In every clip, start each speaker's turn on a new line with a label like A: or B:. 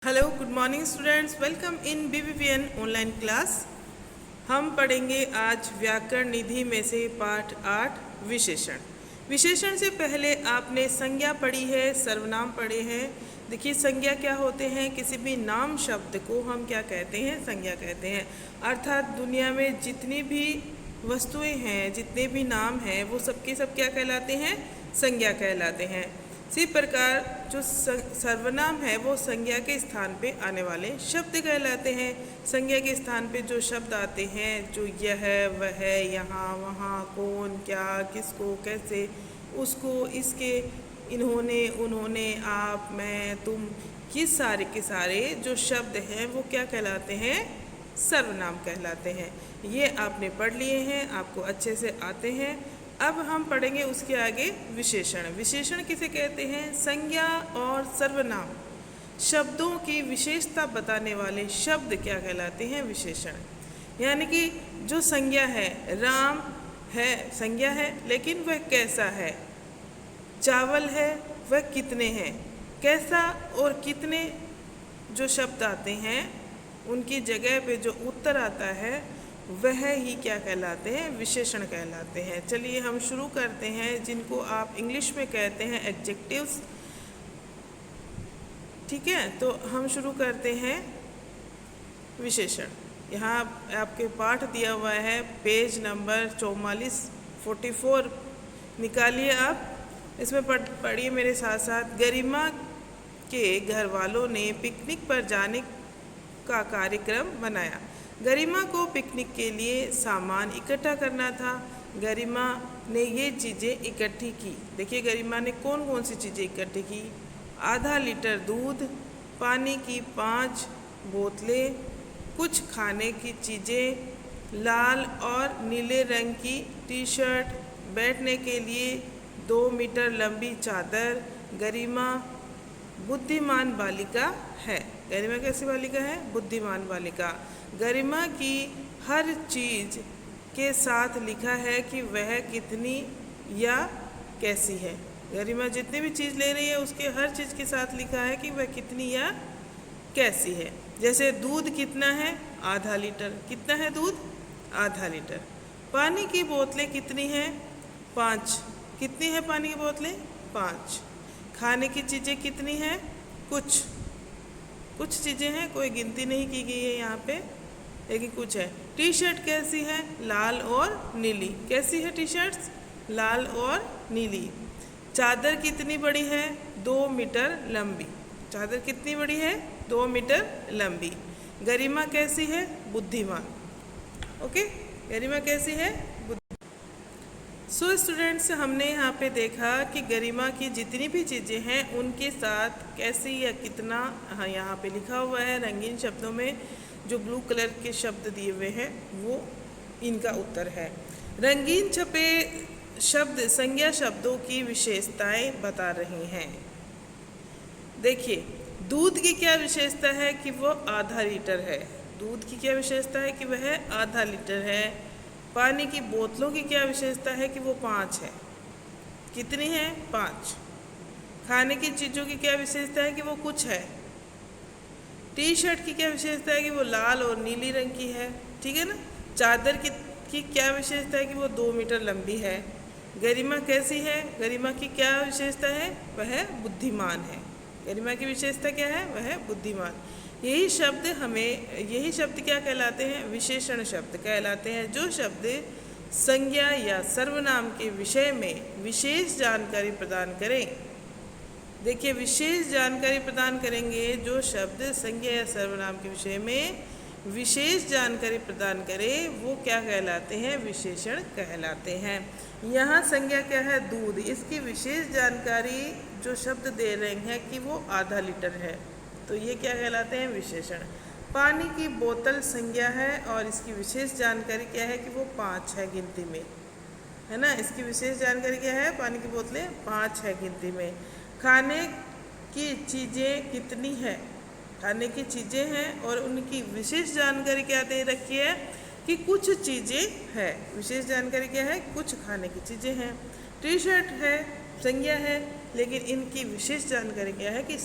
A: Hello, good morning students. Welcome in BBVN online class. हम पढ़ेंगे आज व्याकरण निधि में से पाठ 8 विशेषण। विशेषण से पहले आपने संज्ञा पढ़ी है, सर्वनाम पढ़े हैं। देखिए, संज्ञा क्या होते हैं? किसी भी नाम शब्द को हम क्या कहते हैं? संज्ञा कहते हैं। अर्थात दुनिया में जितनी भी वस्तुएं हैं, जितने भी नाम हैं, वो सबके सब क्या कहलाते हैं? संज्ञा कहलाते हैं। इसी प्रकार जो सर्वनाम है वो संज्ञा के स्थान पे आने वाले शब्द कहलाते हैं। संज्ञा के स्थान पे जो शब्द आते हैं, जो यह, वह, यहाँ, वहाँ, कौन, क्या, किसको, कैसे, उसको, इसके, इन्होंने, उन्होंने, आप, मैं, तुम, ये सारे के सारे जो शब्द हैं वो क्या कहलाते हैं? सर्वनाम कहलाते हैं। ये आपने पढ़ लिए हैं, आपको अच्छे से आते हैं। अब हम पढ़ेंगे उसके आगे विशेषण। विशेषण किसे कहते हैं? संज्ञा और सर्वनाम शब्दों की विशेषता बताने वाले शब्द क्या कहलाते हैं? विशेषण। यानी कि जो संज्ञा है, राम है, संज्ञा है, लेकिन वह कैसा है? चावल है, वह कितने हैं? कैसा और कितने जो शब्द आते हैं, उनकी जगह पे जो उत्तर आता है वह ही क्या कहलाते हैं? विशेषण कहलाते हैं। चलिए हम शुरू करते हैं, जिनको आप इंग्लिश में कहते हैं एडजेक्टिव्स। ठीक है, तो हम शुरू करते हैं विशेषण। यहाँ आपके पाठ दिया हुआ है, पेज नंबर 44 निकालिए आप। इसमें पढ़िए मेरे साथ साथ। गरिमा के घर वालों ने पिकनिक पर जाने का कार्यक्रम बनाया। गरिमा को पिकनिक के लिए सामान इकट्ठा करना था। गरिमा ने ये चीज़ें इकट्ठी की। देखिए, गरिमा ने कौन कौन सी चीज़ें इकट्ठी की? आधा लीटर दूध, पानी की 5 बोतलें, कुछ खाने की चीज़ें, लाल और नीले रंग की टी शर्ट, बैठने के लिए 2 मीटर लंबी चादर। गरिमा बुद्धिमान बालिका है। गरिमा कैसी बालिका है? बुद्धिमान बालिका। गरिमा की हर चीज़ के साथ लिखा है कि वह कितनी या कैसी है। गरिमा जितनी भी चीज़ ले रही है उसके हर चीज़ के साथ लिखा है कि वह कितनी या कैसी है। जैसे दूध कितना है? आधा लीटर। कितना है दूध? आधा लीटर। पानी की बोतलें कितनी हैं? 5। कितनी है पानी की बोतलें? 5। खाने की चीज़ें कितनी हैं? कुछ चीज़ें हैं, कोई गिनती नहीं की गई है यहाँ पे, लेकिन कुछ है। टी शर्ट कैसी है? लाल और नीली। कैसी है टी शर्ट्स? लाल और नीली। चादर कितनी बड़ी है? 2 मीटर लंबी। चादर कितनी बड़ी है? 2 मीटर लंबी। गरिमा कैसी है? बुद्धिमान। ओके, गरिमा कैसी है? सो स्टूडेंट्स, हमने यहाँ पे देखा कि गरिमा की जितनी भी चीज़ें हैं उनके साथ कैसी या कितना, हाँ यहाँ पे लिखा हुआ है रंगीन शब्दों में। जो ब्लू कलर के शब्द दिए हुए हैं वो इनका उत्तर है। रंगीन छपे शब्द संज्ञा शब्दों की विशेषताएं बता रही हैं। देखिए, दूध की क्या विशेषता है? कि वो आधा लीटर है। दूध की क्या विशेषता है? कि वह आधा लीटर है। पानी की बोतलों की क्या विशेषता है? कि वो 5 है। कितनी है? 5। खाने की चीज़ों की क्या विशेषता है? कि वो कुछ है। टी शर्ट की क्या विशेषता है? कि वो लाल और नीली रंग की है। ठीक है ना। चादर की क्या विशेषता है? कि वो 2 मीटर लंबी है। गरिमा कैसी है? गरिमा की क्या विशेषता है? वह बुद्धिमान है। गरिमा की विशेषता क्या है? वह बुद्धिमान। यही शब्द क्या कहलाते हैं? विशेषण शब्द कहलाते हैं। जो शब्द संज्ञा या सर्वनाम के विषय में विशेष जानकारी प्रदान करें। देखिए, विशेष जानकारी प्रदान करेंगे जो शब्द संज्ञा या सर्वनाम के विषय में विशेष जानकारी प्रदान करे, वो क्या कहलाते हैं? विशेषण कहलाते हैं। यहाँ संज्ञा क्या है? दूध। इसकी विशेष जानकारी जो शब्द दे रहे हैं कि वो आधा लीटर है, तो ये क्या कहलाते हैं? विशेषण। पानी की बोतल संज्ञा है और इसकी विशेष जानकारी क्या है? कि वो 5 है गिनती में, है ना। इसकी विशेष जानकारी क्या है? पानी की बोतलें 5 है गिनती में। खाने की चीज़ें कितनी है? खाने की चीज़ें हैं और उनकी विशेष जानकारी क्या दे रखी है? कि कुछ चीज़ें है। विशेष जानकारी क्या है? कुछ खाने की चीज़ें हैं। टी शर्ट है, संज्ञा है, लेकिन इनकी विशेष जानकारी क्या है? कि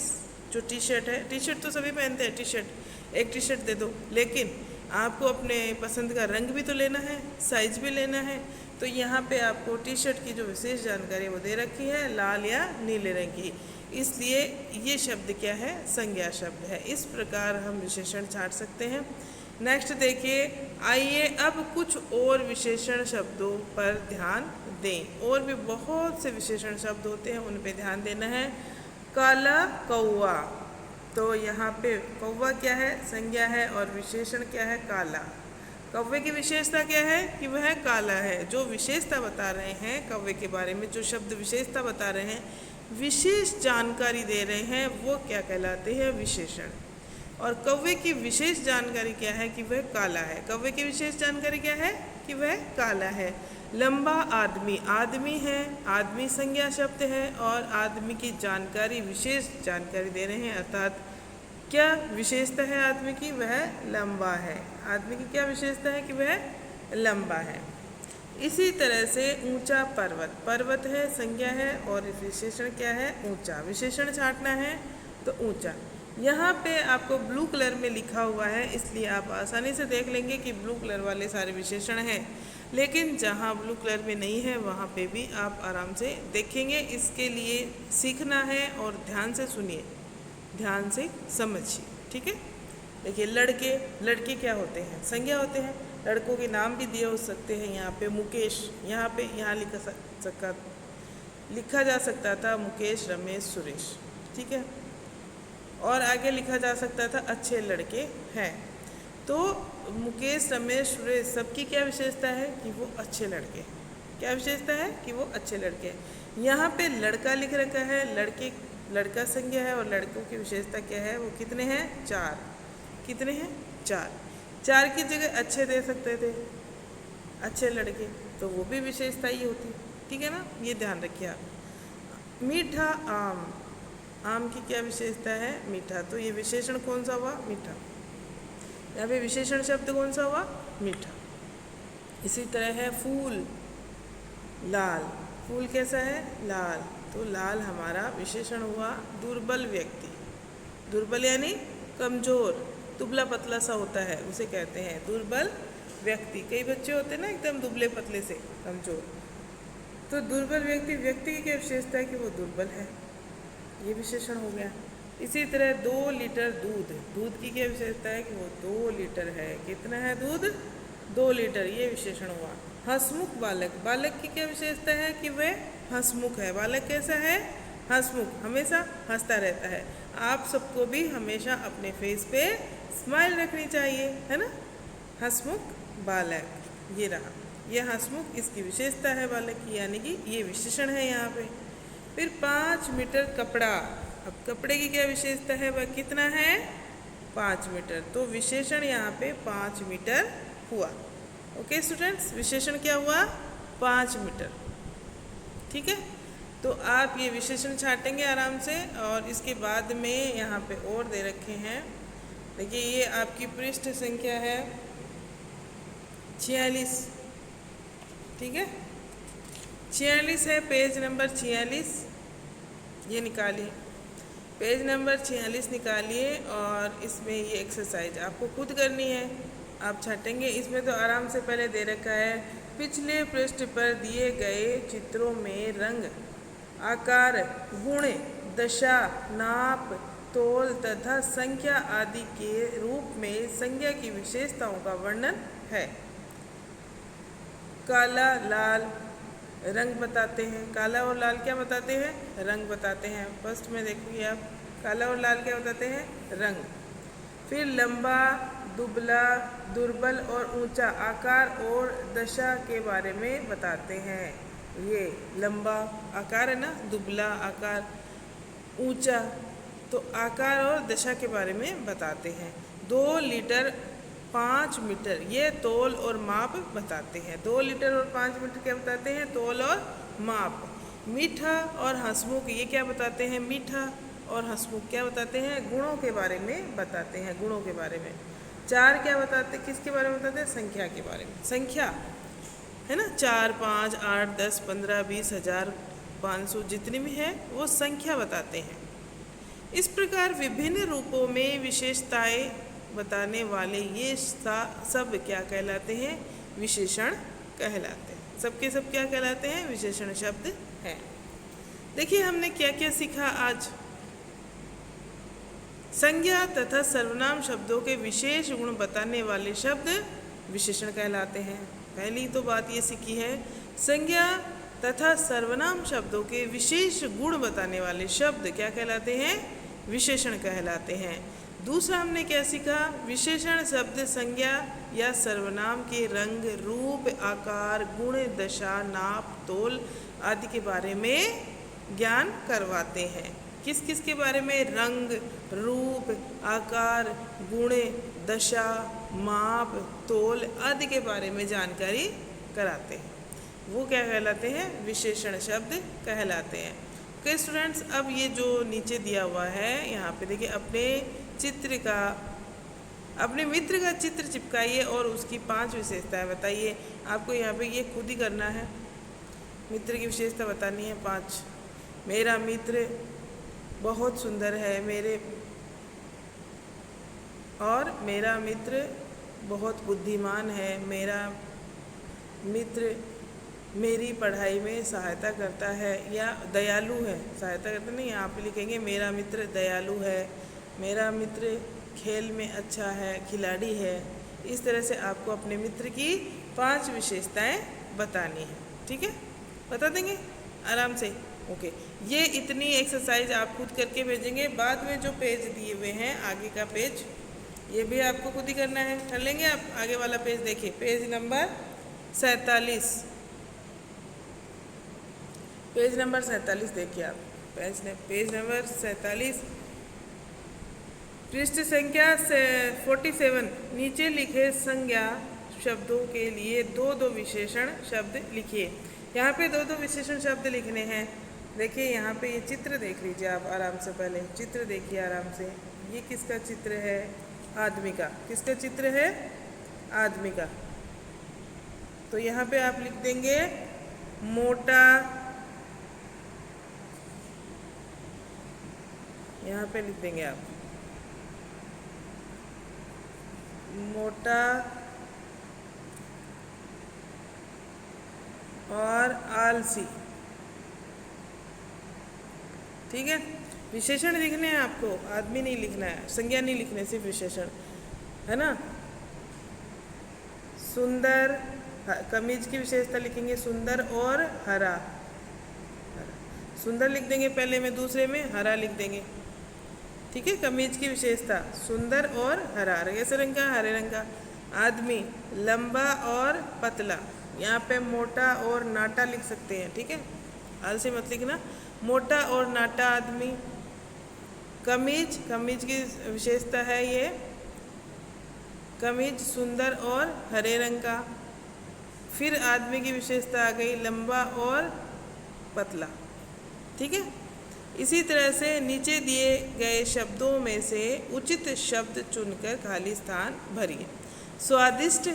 A: जो टी शर्ट है, टी शर्ट तो सभी पहनते हैं, टी शर्ट, एक टी शर्ट दे दो, लेकिन आपको अपने पसंद का रंग भी तो लेना है, साइज भी लेना है। तो यहाँ पे आपको टी शर्ट की जो विशेष जानकारी वो दे रखी है, लाल या नीले रंग की, इसलिए ये शब्द क्या है, संज्ञा शब्द है। इस प्रकार हम विशेषण छाट सकते हैं। नेक्स्ट देखिए, आइए अब कुछ और विशेषण शब्दों पर ध्यान दें। और भी बहुत से विशेषण शब्द होते हैं, उन पे ध्यान देना है। काला कौवा, तो यहाँ पे कौवा क्या है, संज्ञा है, और विशेषण क्या है, काला। कौवे की विशेषता क्या है कि वह काला है। जो विशेषता बता रहे हैं कौवे के बारे में, जो शब्द विशेषता बता रहे हैं, विशेष जानकारी दे रहे हैं, वो क्या कहलाते हैं, विशेषण। और कौवे की विशेष जानकारी क्या है कि वह काला है। कौवे की विशेष जानकारी क्या है कि वह काला है। लंबा आदमी, आदमी है, आदमी संज्ञा शब्द है, और आदमी की जानकारी विशेष जानकारी दे रहे हैं, अर्थात क्या विशेषता है आदमी की, वह लंबा है। आदमी की क्या विशेषता है कि वह लंबा है। इसी तरह से ऊंचा पर्वत, पर्वत है, संज्ञा है, और विशेषण क्या है, ऊंचा। विशेषण छाटना है तो ऊंचा। यहाँ पे आपको ब्लू कलर में लिखा हुआ है, इसलिए आप आसानी से देख लेंगे कि ब्लू कलर वाले सारे विशेषण हैं, लेकिन जहाँ ब्लू कलर में नहीं है वहाँ पे भी आप आराम से देखेंगे। इसके लिए सीखना है और ध्यान से सुनिए, ध्यान से समझिए, ठीक है। देखिए, लड़के, लड़के क्या होते हैं, संज्ञा होते हैं। लड़कों के नाम भी दिए हो सकते हैं। यहाँ पे मुकेश, यहाँ लिखा जा सकता था मुकेश, रमेश, सुरेश, ठीक है। और आगे लिखा जा सकता था अच्छे लड़के हैं। तो मुकेश, रमेश, सुरेश सबकी क्या विशेषता है कि वो अच्छे लड़के हैं। क्या विशेषता है कि वो अच्छे लड़के हैं। यहाँ पे लड़का लिख रखा है, लड़के, लड़का संज्ञा है, और लड़कों की विशेषता क्या है, वो कितने हैं, 4। कितने हैं, 4। 4 की जगह अच्छे दे सकते थे, अच्छे लड़के, तो वो भी विशेषता ही होती, ठीक है ना, ये ध्यान रखिए आप। मीठा आम, आम की क्या विशेषता है, मीठा, तो ये विशेषण कौन सा हुआ, मीठा। यहाँ पे विशेषण शब्द कौन सा हुआ, मीठा। इसी तरह है फूल, लाल, फूल कैसा है, लाल, तो लाल हमारा विशेषण हुआ। दुर्बल व्यक्ति, दुर्बल यानी कमजोर, दुबला पतला सा होता है, उसे कहते हैं दुर्बल व्यक्ति। कई बच्चे होते हैं ना एकदम दुबले पतले से, कमजोर, तो दुर्बल व्यक्ति, व्यक्ति की क्या विशेषता है कि वो दुर्बल है, ये विशेषण हो गया। इसी तरह 2 लीटर दूध, दूध की क्या विशेषता है कि वो 2 लीटर है। कितना है दूध, 2 लीटर, ये विशेषण हुआ। हंसमुख बालक, बालक की क्या विशेषता है कि वह हंसमुख है। बालक कैसा है, हंसमुख, हमेशा हंसता रहता है। आप सबको भी हमेशा अपने फेस पे स्माइल रखनी चाहिए, है ना। हंसमुख बालक, ये रहा, ये हंसमुख, इसकी विशेषता है बालक की, यानी कि ये विशेषण है यहाँ पे। फिर 5 मीटर कपड़ा, अब कपड़े की क्या विशेषता है, वह कितना है, 5 मीटर, तो विशेषण यहाँ पे 5 मीटर हुआ। ओके स्टूडेंट्स, विशेषण क्या हुआ, 5 मीटर, ठीक है। तो आप ये विशेषण छाटेंगे आराम से। और इसके बाद में यहाँ पे और दे रखे हैं, देखिए ये आपकी पृष्ठ संख्या है 46, ठीक है, 46 है, पेज नंबर 46, ये निकालिए, पेज नंबर 46 निकालिए। और इसमें ये एक्सरसाइज आपको खुद करनी है, आप छाटेंगे। इसमें तो आराम से पहले दे रखा है, पिछले पृष्ठ पर दिए गए चित्रों में रंग, आकार, गुण, दशा, नाप, तोल तथा संख्या आदि के रूप में संज्ञा की विशेषताओं का वर्णन है। काला, लाल रंग बताते हैं, काला और लाल क्या बताते हैं, रंग बताते हैं। फर्स्ट में देखिए आप, काला और लाल क्या बताते हैं, रंग। फिर लंबा, दुबला, दुर्बल और ऊंचा, आकार और दशा के बारे में बताते हैं। ये लंबा आकार है ना, दुबला आकार, ऊंचा, तो आकार और दशा के बारे में बताते हैं। 2 लीटर 5 मीटर, ये तोल और माप बताते हैं। 2 लीटर और 5 मीटर क्या बताते हैं, तोल और माप। मीठा और हंसमुख, ये क्या बताते हैं, मीठा और हंसमुख क्या बताते हैं, गुणों के बारे में बताते हैं, गुणों के बारे में। 4 क्या बताते, किसके बारे में बताते हैं, संख्या के बारे में, संख्या है ना, 4, 5, 8, 10, 15, 20, 1000, 500 जितनी भी है वो संख्या बताते हैं। इस प्रकार विभिन्न रूपों में विशेषताएं बताने वाले ये सब क्या कहलाते हैं? विशेषण कहलाते हैं। सबके सब क्या कहलाते हैं? विशेषण शब्द हैं। देखिए हमने क्या क्या सीखा आज। संज्ञा तथा सर्वनाम शब्दों के विशेष गुण बताने वाले शब्द विशेषण कहलाते हैं। पहली तो बात ये सीखी है, संज्ञा तथा सर्वनाम शब्दों के विशेष गुण बताने वाले शब्द क्या कहलाते हैं? विशेषण कहलाते हैं। दूसरा हमने क्या सीखा? विशेषण शब्द संज्ञा या सर्वनाम के रंग, रूप, आकार, गुण, दशा, नाप, तोल आदि के बारे में ज्ञान करवाते हैं। किस किस के बारे में? रंग, रूप, आकार, गुण, दशा, माप, तोल आदि के बारे में जानकारी कराते हैं। वो क्या कहलाते हैं? विशेषण शब्द कहलाते हैं। ओके स्टूडेंट्स, अब ये जो नीचे दिया हुआ है यहाँ पे देखिए, अपने मित्र का चित्र चिपकाइए और उसकी 5 विशेषताएं बताइए। आपको यहाँ पे ये खुद ही करना है। मित्र की विशेषता बतानी है 5। मेरा मित्र बहुत सुंदर है, मेरा मित्र बहुत बुद्धिमान है, मेरा मित्र मेरी पढ़ाई में सहायता करता है या दयालु है। सहायता करता नहीं, यहाँ पे लिखेंगे मेरा मित्र दयालु है, मेरा मित्र खेल में अच्छा है, खिलाड़ी है। इस तरह से आपको अपने मित्र की 5 विशेषताएं बतानी है। ठीक है, बता देंगे आराम से। ओके, ये इतनी एक्सरसाइज आप खुद करके भेजेंगे। बाद में जो पेज दिए हुए हैं आगे का पेज, ये भी आपको खुद ही करना है। कर लेंगे आप? आगे वाला पेज देखिए, पेज नंबर 47। पेज नंबर 47 देखिए आप। पेज नंबर 47, पृष्ठ संख्या 47। नीचे लिखे संज्ञा शब्दों के लिए 2-2 विशेषण शब्द लिखिए। यहाँ पे 2-2 विशेषण शब्द लिखने हैं। देखिए यहाँ पे ये चित्र देख लीजिए आप आराम से। पहले चित्र देखिए आराम से। ये किसका चित्र है? आदमी का। किसका चित्र है? आदमी का। तो यहाँ पे आप लिख देंगे मोटा, यहाँ पे लिख देंगे आप मोटा और आलसी। ठीक है, विशेषण लिखने हैं आपको, आदमी नहीं लिखना है, संज्ञा नहीं लिखने, सिर्फ विशेषण, है ना। सुंदर, कमीज की विशेषता लिखेंगे सुंदर और हरा। सुंदर लिख देंगे पहले में, दूसरे में हरा लिख देंगे। ठीक है, कमीज की विशेषता सुंदर और हरा। कैसे रंग का? हरे रंग का। आदमी लंबा और पतला, यहाँ पे मोटा और नाटा लिख सकते हैं। ठीक है, आलसी मत लिखना। मोटा और नाटा आदमी। कमीज की विशेषता है ये, कमीज सुंदर और हरे रंग का। फिर आदमी की विशेषता आ गई लंबा और पतला। ठीक है, इसी तरह से नीचे दिए गए शब्दों में से उचित शब्द चुनकर खाली स्थान भरिए। स्वादिष्ट,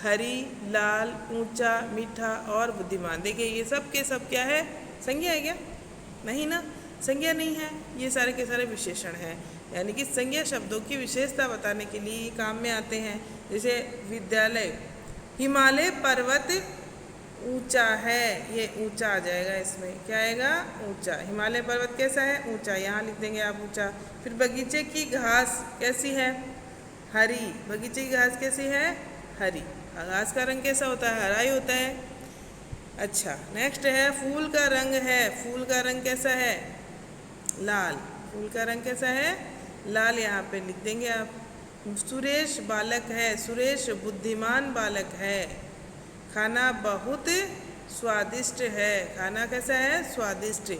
A: हरी, लाल, ऊंचा, मीठा और बुद्धिमान। देखिए ये सब के सब क्या है? संज्ञा है क्या? नहीं ना, संज्ञा नहीं है। ये सारे के सारे विशेषण हैं। यानी कि संज्ञा शब्दों की विशेषता बताने के लिए काम में आते हैं। जैसे विद्यालय, हिमालय पर्वत ऊंचा है, ये ऊंचा आ जाएगा इसमें। क्या आएगा? ऊंचा। हिमालय पर्वत कैसा है? ऊंचा। यहाँ लिख देंगे आप ऊंचा। फिर बगीचे की घास कैसी है? हरी। बगीचे की घास कैसी है? हरी। घास का रंग कैसा होता है? हरा ही होता है। अच्छा, नेक्स्ट है फूल का रंग है। फूल का रंग कैसा है? लाल। फूल का रंग कैसा है? लाल। यहाँ पे लिख देंगे आप। सुरेश बालक है। सुरेश बुद्धिमान बालक है। खाना बहुत स्वादिष्ट है। खाना कैसा है? स्वादिष्ट।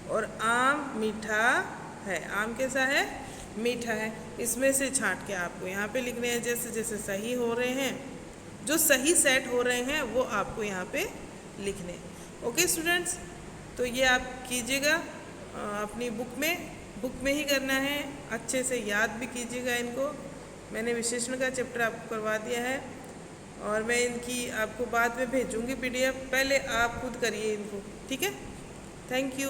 A: और आम मीठा है। आम कैसा है? मीठा है। इसमें से छांट के आपको यहाँ पे लिखने हैं। जैसे जैसे सही हो रहे हैं, जो सही सेट हो रहे हैं वो आपको यहाँ पे लिखने। ओके स्टूडेंट्स, तो ये आप कीजिएगा अपनी बुक में ही करना है। अच्छे से याद भी कीजिएगा इनको। मैंने विशेषण का चैप्टर आपको करवा दिया है और मैं इनकी आपको बाद में भेजूंगी PDF। पहले आप खुद करिए इनको। ठीक है, थैंक यू।